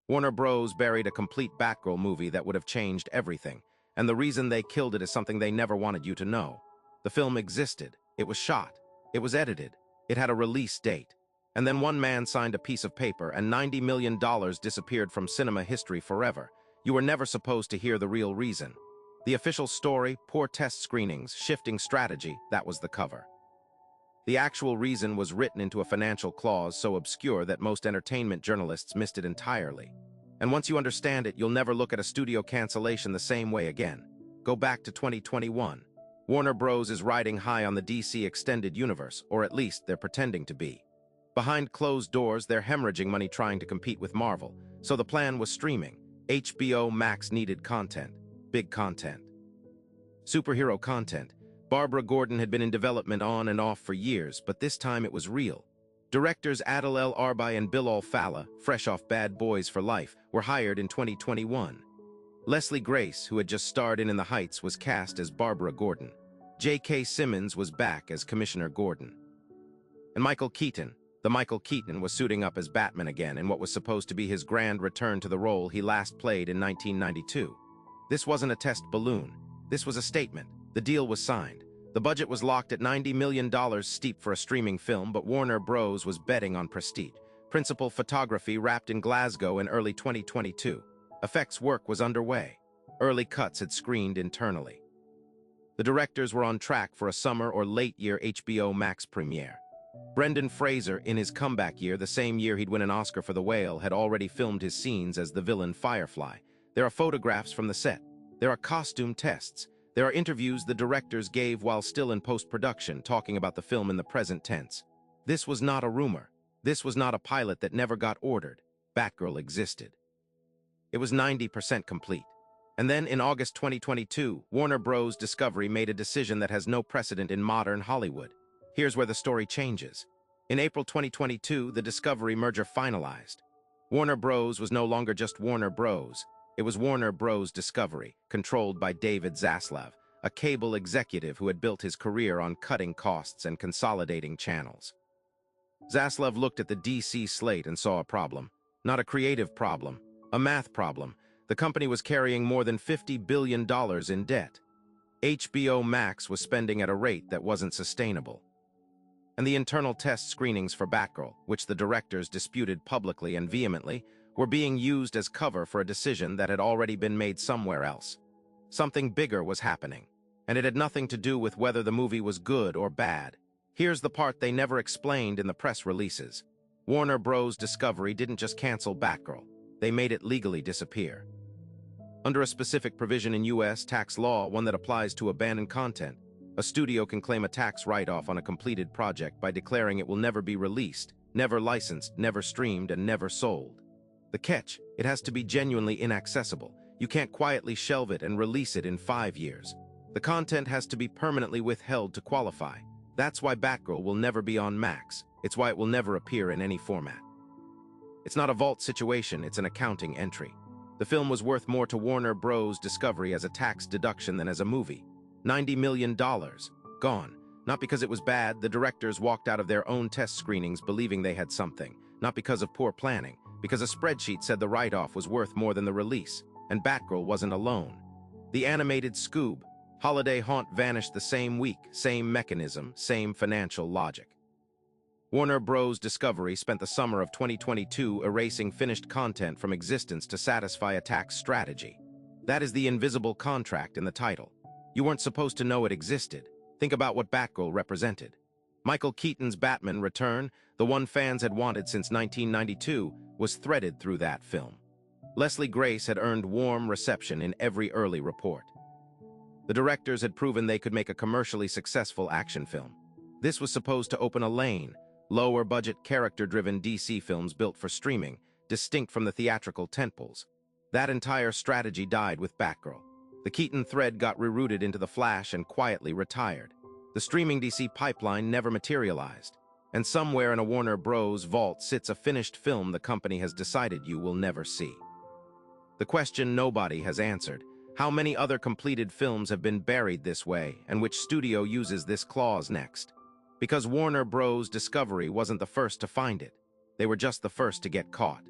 Warner Bros. Buried a complete Batgirl movie that would have changed everything, and the reason they killed it is something they never wanted you to know. The film existed, it was shot, it was edited, it had a release date. And then one man signed a piece of paper and $90 million disappeared from cinema history forever. You were never supposed to hear the real reason. The official story, poor test screenings, shifting strategy, that was the cover. The actual reason was written into a financial clause so obscure that most entertainment journalists missed it entirely. And once you understand it, you'll never look at a studio cancellation the same way again. Go back to 2021. Warner Bros. Is riding high on the DC extended universe, or at least they're pretending to be. Behind closed doors, they're hemorrhaging money trying to compete with Marvel, so the plan was streaming. HBO Max needed content. Big content. Superhero content. Barbara Gordon had been in development on and off for years, but this time it was real. Directors Adil El Arbi and Bilal Fallah, fresh off Bad Boys for Life, were hired in 2021. Leslie Grace, who had just starred in The Heights, was cast as Barbara Gordon. J.K. Simmons was back as Commissioner Gordon. And Michael Keaton was suiting up as Batman again in what was supposed to be his grand return to the role he last played in 1992. This wasn't a test balloon. This was a statement. The deal was signed. The budget was locked at $90 million, steep for a streaming film, but Warner Bros. Was betting on prestige. Principal photography wrapped in Glasgow in early 2022. Effects work was underway. Early cuts had screened internally. The directors were on track for a summer or late-year HBO Max premiere. Brendan Fraser, in his comeback year, the same year he'd win an Oscar for The Whale, had already filmed his scenes as the villain Firefly. There are photographs from the set. There are costume tests. There are interviews the directors gave while still in post-production, talking about the film in the present tense. This was not a rumor. This was not a pilot that never got ordered. Batgirl existed. It was 90% complete. And then, in August 2022, Warner Bros. Discovery made a decision that has no precedent in modern Hollywood. Here's where the story changes. In April 2022, the Discovery merger finalized. Warner Bros. Was no longer just Warner Bros. It was Warner Bros. Discovery, controlled by David Zaslav, a cable executive who had built his career on cutting costs and consolidating channels. Zaslav looked at the DC slate and saw a problem. Not a creative problem, a math problem. The company was carrying more than $50 billion in debt. HBO Max was spending at a rate that wasn't sustainable. And the internal test screenings for Batgirl, which the directors disputed publicly and vehemently, were being used as cover for a decision that had already been made somewhere else. Something bigger was happening, and it had nothing to do with whether the movie was good or bad. Here's the part they never explained in the press releases. Warner Bros. Discovery didn't just cancel Batgirl. They made it legally disappear. Under a specific provision in U.S. tax law, one that applies to abandoned content, a studio can claim a tax write-off on a completed project by declaring it will never be released, never licensed, never streamed, and never sold. The catch, it has to be genuinely inaccessible. You can't quietly shelve it and release it in 5 years. The content has to be permanently withheld to qualify. That's why Batgirl will never be on Max. It's why it will never appear in any format. It's not a vault situation, it's an accounting entry. The film was worth more to Warner Bros. Discovery as a tax deduction than as a movie. $90 million. Gone. Not because it was bad, the directors walked out of their own test screenings believing they had something. Not because of poor planning, because a spreadsheet said the write-off was worth more than the release, and Batgirl wasn't alone. The animated Scoob, Holiday Haunt vanished the same week, same mechanism, same financial logic. Warner Bros. Discovery spent the summer of 2022 erasing finished content from existence to satisfy a tax strategy. That is the invisible contract in the title. You weren't supposed to know it existed. Think about what Batgirl represented. Michael Keaton's Batman return, the one fans had wanted since 1992, was threaded through that film. Leslie Grace had earned warm reception in every early report. The directors had proven they could make a commercially successful action film. This was supposed to open a lane, lower-budget, character-driven DC films built for streaming, distinct from the theatrical tentpoles. That entire strategy died with Batgirl. The Keaton thread got rerouted into The Flash and quietly retired. The streaming DC pipeline never materialized. And somewhere in a Warner Bros. Vault sits a finished film the company has decided you will never see. The question nobody has answered: how many other completed films have been buried this way, and which studio uses this clause next? Because Warner Bros. Discovery wasn't the first to find it. They were just the first to get caught.